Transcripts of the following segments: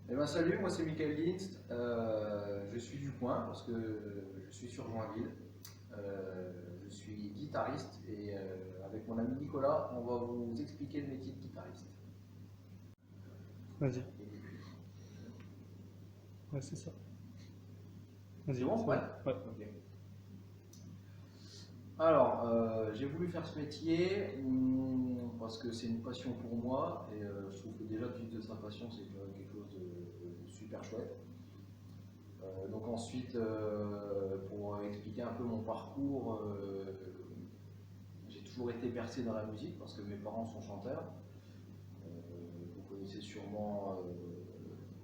Eh ben, salut, moi c'est Michael Linst. Je suis du coin parce que je suis sur Joinville. Je suis guitariste et avec mon ami Nicolas, on va vous expliquer le métier de guitariste. Vas-y, Et puis, ouais, c'est ça. c'est Vas-y, bon? c'est Ouais. bon. Ouais. Ok. Alors, j'ai voulu faire ce métier parce que c'est une passion pour moi et je trouve que déjà de vivre de sa passion, c'est quand même quelque chose de super chouette. Donc ensuite, pour expliquer un peu mon parcours, j'ai toujours été bercé dans la musique parce que mes parents sont chanteurs. Vous connaissez sûrement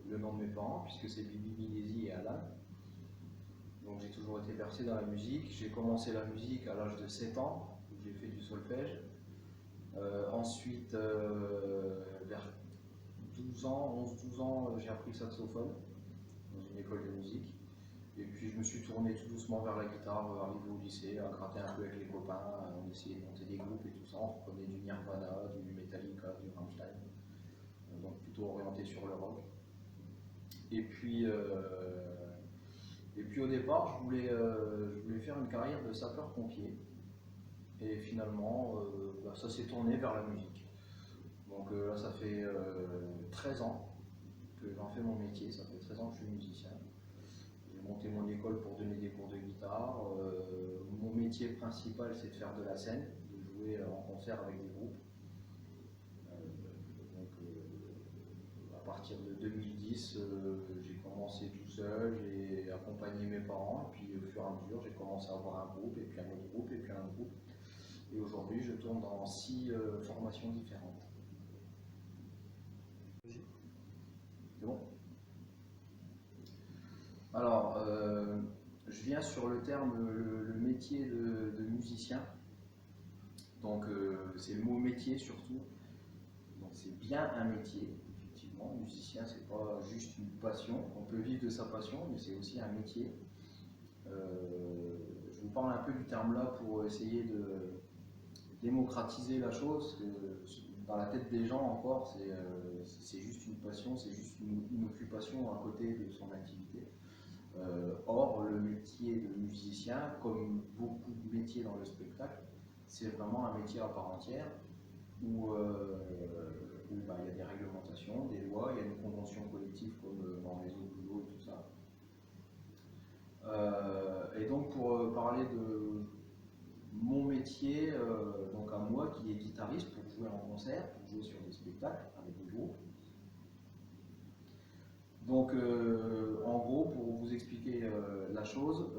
le nom de mes parents puisque c'est Bibi Milesi et Alan. Donc j'ai toujours été bercé dans la musique. J'ai commencé la musique à l'âge de 7 ans où j'ai fait du solfège. Ensuite, vers 12 ans, 11-12 ans, j'ai appris le saxophone dans une école de musique. Et puis je me suis tourné tout doucement vers la guitare, arrivé au lycée, à gratter un peu avec les copains, on essayait de monter des groupes et tout ça, on reprenait du Nirvana, du Metallica, du Rammstein, donc plutôt orienté sur le rock. Et puis, euh, et puis au départ, je voulais faire une carrière de sapeur-pompier, et finalement, ça s'est tourné vers la musique. Donc là, ça fait 13 ans que j'en fais mon métier, ça fait 13 ans que je suis musicien. J'ai monté mon école pour donner des cours de guitare. Mon métier principal, c'est de faire de la scène, de jouer en concert avec des groupes. À partir de 2010, j'ai commencé tout seul, j'ai accompagné mes parents, et puis au fur et à mesure, j'ai commencé à avoir un groupe, et puis un autre groupe, et puis un autre groupe. Et aujourd'hui, je tourne dans 6 formations différentes. Vas-y. C'est bon? Alors, je viens sur le terme, le métier de musicien. Donc, c'est le mot métier surtout. Donc, c'est bien un métier, effectivement. Musicien, c'est pas juste une passion. On peut vivre de sa passion, mais c'est aussi un métier. Je vous parle un peu du terme là pour essayer de démocratiser la chose. Dans la tête des gens, encore, c'est juste une passion, c'est juste une occupation à côté de son activité. Or, le métier de musicien, comme beaucoup de métiers dans le spectacle, c'est vraiment un métier à part entière où bah, il y a des réglementations, des lois, il y a des conventions collectives comme dans les autres boulots et tout ça. Et donc, pour parler de mon métier, donc à moi qui est guitariste pour jouer en concert, pour jouer sur des spectacles avec des groupes. Donc, en gros, pour vous expliquer la chose,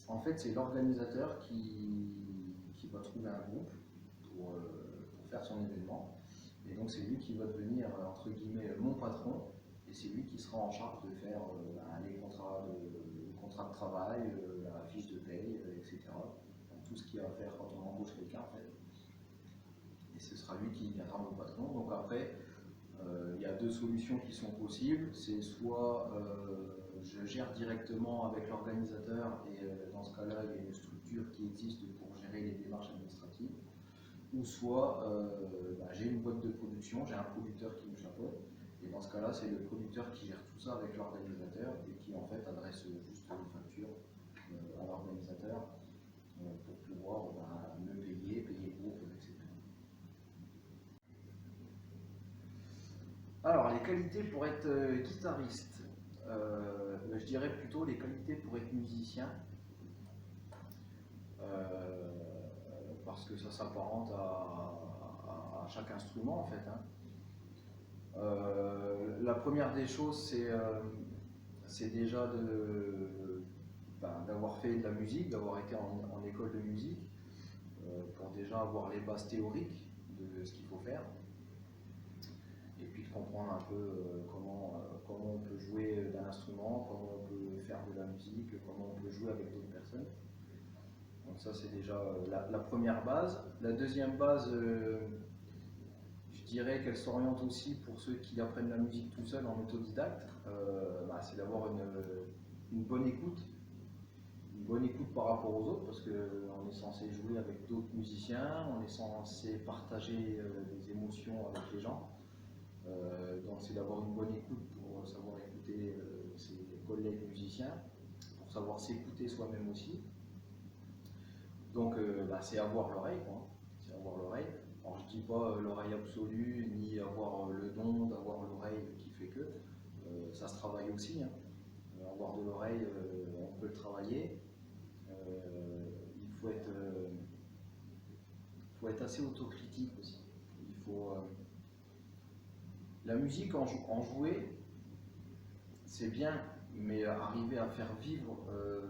en fait, c'est l'organisateur qui va trouver un groupe pour faire son événement. Et donc, c'est lui qui va devenir, entre guillemets, mon patron. Et c'est lui qui sera en charge de faire les contrats de travail, la fiche de paye, etc. Donc, tout ce qu'il y a à faire quand on embauche quelqu'un, en fait. Et ce sera lui qui deviendra mon patron. Donc, après, il y a deux solutions qui sont possibles. C'est soit je gère directement avec l'organisateur et dans ce cas-là, il y a une structure qui existe pour gérer les démarches administratives. Ou soit j'ai une boîte de production, j'ai un producteur qui me chapeaute. Et dans ce cas-là, c'est le producteur qui gère tout ça avec l'organisateur et qui en fait adresse juste une facture à l'organisateur pour pouvoir me payer, payer le groupe, etc. Alors, les qualités pour être guitariste, je dirais plutôt les qualités pour être musicien, euh, parce que ça s'apparente à chaque instrument en fait. Hein. La première des choses, c'est déjà d'avoir fait de la musique, d'avoir été en école de musique, pour déjà avoir les bases théoriques de ce qu'il faut faire et puis de comprendre un peu comment on peut jouer d'un instrument, comment on peut faire de la musique, comment on peut jouer avec d'autres personnes. Donc ça c'est déjà la première base. La deuxième base, je dirais qu'elle s'oriente aussi pour ceux qui apprennent la musique tout seul en autodidacte, c'est d'avoir une bonne écoute. Une bonne écoute par rapport aux autres parce qu'on est censé jouer avec d'autres musiciens, on est censé partager des émotions avec les gens. Donc c'est d'avoir une bonne écoute pour savoir écouter ses collègues musiciens, pour savoir s'écouter soi-même aussi. Donc c'est avoir l'oreille, quoi. C'est avoir l'oreille. Alors je dis pas l'oreille absolue, ni avoir le don d'avoir l'oreille qui fait que. Ça se travaille aussi, hein. Avoir de l'oreille, on peut le travailler. Il faut être assez autocritique aussi. Il faut, la musique, en jouer, c'est bien, mais arriver à faire vivre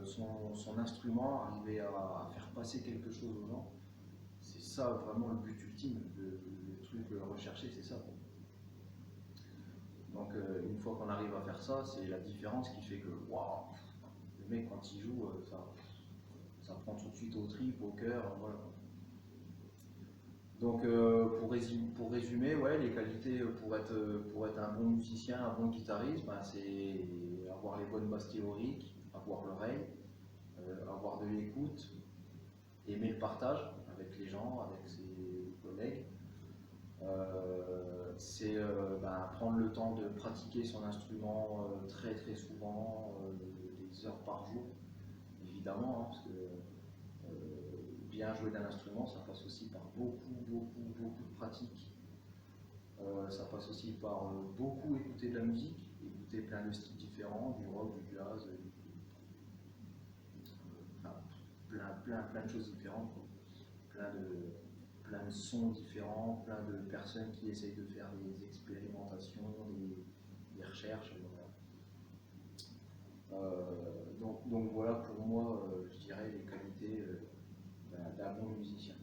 son instrument, arriver à faire passer quelque chose aux gens, c'est ça vraiment le but ultime, le truc recherché, c'est ça. Donc une fois qu'on arrive à faire ça, c'est la différence qui fait que waouh, le mec quand il joue, ça prend tout de suite au trip, au cœur, voilà. Donc pour résumer, ouais, les qualités pour être un bon musicien, un bon guitariste, c'est avoir les bonnes bases théoriques, avoir l'oreille, avoir de l'écoute, aimer le partage avec les gens, avec ses collègues. C'est prendre le temps de pratiquer son instrument très très souvent, des heures par jour, évidemment, hein, parce que bien jouer d'un instrument, ça passe aussi par beaucoup de pratique. Ça passe aussi par beaucoup écouter de la musique, écouter plein de styles différents, du rock, du jazz, plein de choses différentes, quoi. Plein de sons différents, plein de personnes qui essayent de faire des expérimentations, des recherches. Voilà. Donc voilà pour moi, je dirais les qualités d'un bon musicien.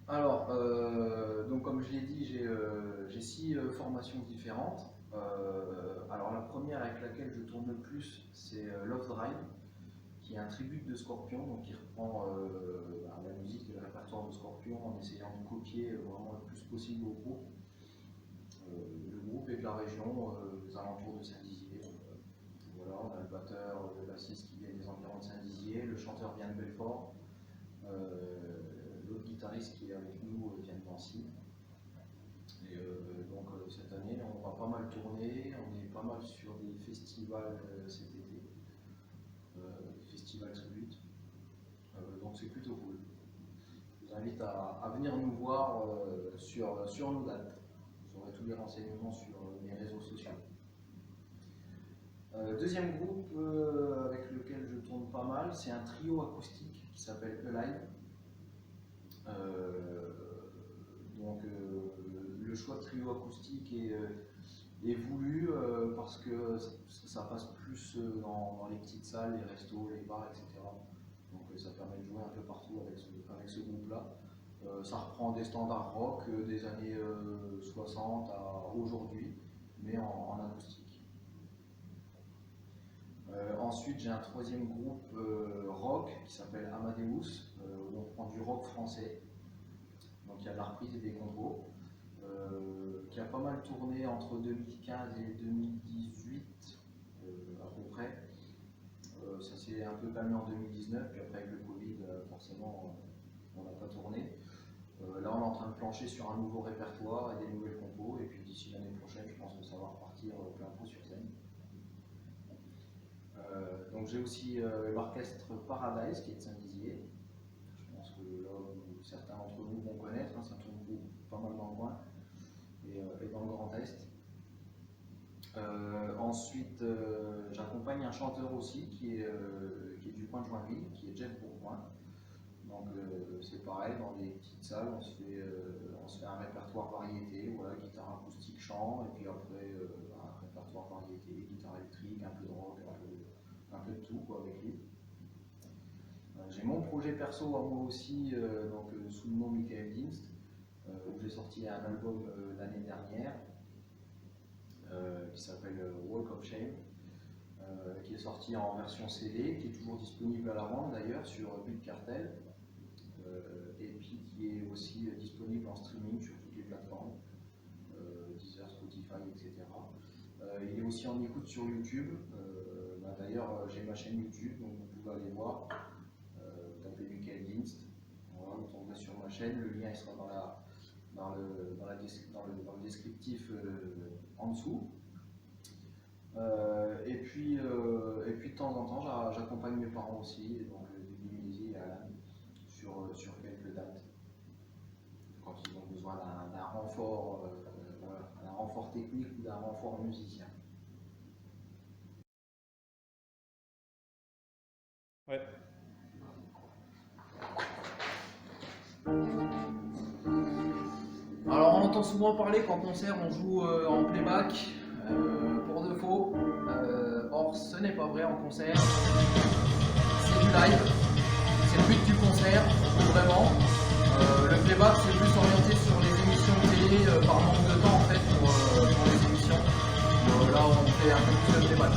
Alors, donc comme je l'ai dit, j'ai 6 formations différentes. Alors la première avec laquelle je tourne le plus, c'est Love Drive, qui est un tribute de Scorpion, donc qui reprend la musique et le répertoire de Scorpion en essayant de copier vraiment le plus possible au groupe. Le groupe est de la région, des alentours de Saint-Dizier. Voilà, on a le batteur, le bassiste qui vient des environs de Saint-Dizier, le chanteur vient de Belfort, l'autre guitariste qui est avec nous vient de Nancy. Et donc cette année, on va pas mal tourner, on est pas mal sur des festivals cet été. Festival Tribute. Donc c'est plutôt cool. Je vous invite à venir nous voir sur nos dates. Vous aurez tous les renseignements sur mes réseaux sociaux. Deuxième groupe avec lequel je tourne pas mal, c'est un trio acoustique qui s'appelle Alive. Le choix de trio acoustique est voulu parce que ça passe plus dans les petites salles, les restos, les bars, etc. Donc ça permet de jouer un peu partout avec ce groupe-là. Ça reprend des standards rock des années 60 à aujourd'hui, mais en acoustique. Ensuite, j'ai un troisième groupe rock qui s'appelle Amadeus, où on prend du rock français. Donc il y a de la reprise et des compos. Qui a pas mal tourné entre 2015 et 2018 à peu près. Ça s'est un peu calmé en 2019, puis après avec le Covid, forcément, on n'a pas tourné. Là, on est en train de plancher sur un nouveau répertoire et des nouvelles compos, et puis d'ici l'année prochaine, je pense que ça va repartir plein pot sur scène. Donc j'ai aussi l'orchestre Paradise qui est de Saint-Dizier. Je pense que là, certains d'entre vous vont connaître, hein, ça tourne pas mal dans le coin. Et dans le Grand Est. Ensuite, j'accompagne un chanteur aussi qui est du coin de Joinville, qui est Jeff Bourgoin. Donc c'est pareil, dans des petites salles, on se fait un répertoire variété, voilà, guitare acoustique, chant, et puis après un répertoire variété, guitare électrique, un peu de rock, un peu de tout quoi, avec lui. J'ai mon projet perso à moi aussi, sous le nom Michael Dienst. Où j'ai sorti un album l'année dernière qui s'appelle Walk of Shame, qui est sorti en version CD, qui est toujours disponible à la vente d'ailleurs sur But Cartel, et puis qui est aussi disponible en streaming sur toutes les plateformes, Deezer, Spotify, etc. Il est aussi en écoute sur YouTube. D'ailleurs, j'ai ma chaîne YouTube, donc vous pouvez aller voir, tapez Michael Dienst. Voilà, vous tomberez sur ma chaîne, le lien il sera dans le descriptif en dessous. Et puis de temps en temps, j'accompagne mes parents aussi, donc Dimitri et Alan, sur quelques dates, quand ils ont besoin d'un renfort, d'un renfort technique ou d'un renfort musicien. Ouais. Alors on entend souvent parler qu'en concert on joue en playback pour de faux. Or ce n'est pas vrai en concert. C'est du live. C'est le but du concert, vraiment. Le playback c'est plus orienté sur les émissions de télé par manque de temps en fait pour les émissions. Là on fait un peu plus de playback.